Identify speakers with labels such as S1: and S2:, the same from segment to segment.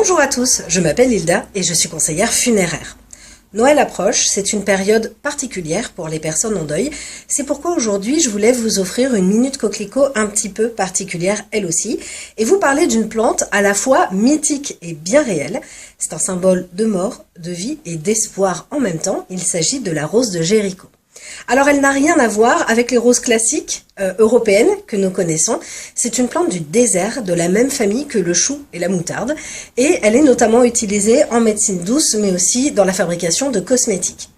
S1: Bonjour à tous, je m'appelle Hilda et je suis conseillère funéraire. Noël approche, c'est une période particulière pour les personnes en deuil. C'est pourquoi aujourd'hui je voulais vous offrir une minute coquelicot un petit peu particulière elle aussi et vous parler d'une plante à la fois mythique et bien réelle. C'est un symbole de mort, de vie et d'espoir en même temps. Il s'agit de la rose de Jéricho. Alors elle n'a rien à voir avec les roses classiques européennes que nous connaissons. C'est une plante du désert de la même famille que le chou et la moutarde et elle est notamment utilisée en médecine douce mais aussi dans la fabrication de cosmétiques.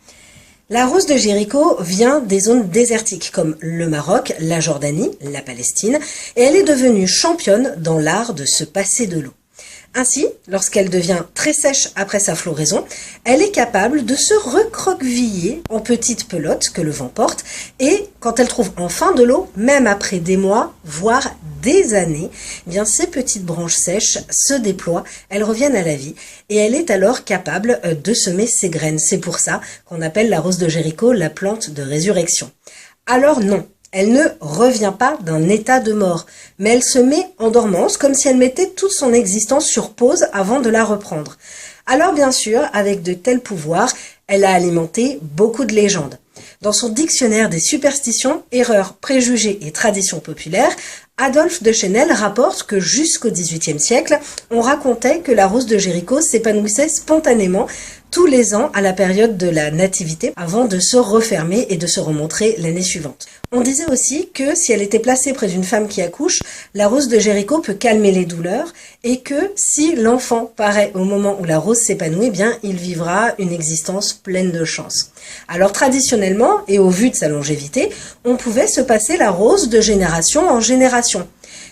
S1: La rose de Jéricho vient des zones désertiques comme le Maroc, la Jordanie, la Palestine et elle est devenue championne dans l'art de se passer de l'eau. Ainsi, lorsqu'elle devient très sèche après sa floraison, elle est capable de se recroqueviller en petites pelotes que le vent porte et quand elle trouve enfin de l'eau, même après des mois, voire des années, eh bien ces petites branches sèches se déploient, elles reviennent à la vie et elle est alors capable de semer ses graines. C'est pour ça qu'on appelle la rose de Jéricho la plante de résurrection. Alors non. Elle ne revient pas d'un état de mort, mais elle se met en dormance comme si elle mettait toute son existence sur pause avant de la reprendre. Alors bien sûr, avec de tels pouvoirs, elle a alimenté beaucoup de légendes. Dans son dictionnaire des superstitions, erreurs, préjugés et traditions populaires, Adolphe de Chesnel rapporte que jusqu'au XVIIIe siècle, on racontait que la rose de Jéricho s'épanouissait spontanément tous les ans à la période de la nativité avant de se refermer et de se remontrer l'année suivante. On disait aussi que si elle était placée près d'une femme qui accouche, la rose de Jéricho peut calmer les douleurs et que si l'enfant paraît au moment où la rose s'épanouit, eh bien il vivra une existence pleine de chance. Alors traditionnellement, et au vu de sa longévité, on pouvait se passer la rose de génération en génération.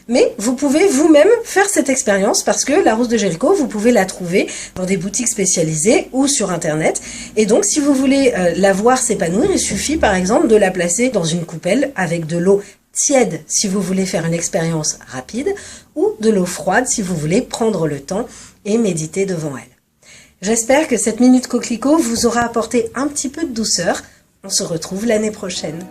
S1: Mais vous pouvez vous-même faire cette expérience parce que la rose de Jéricho, vous pouvez la trouver dans des boutiques spécialisées ou sur internet. Et donc si vous voulez la voir s'épanouir, il suffit par exemple de la placer dans une coupelle avec de l'eau tiède si vous voulez faire une expérience rapide ou de l'eau froide si vous voulez prendre le temps et méditer devant elle. J'espère que cette minute coquelicot vous aura apporté un petit peu de douceur. On se retrouve l'année prochaine.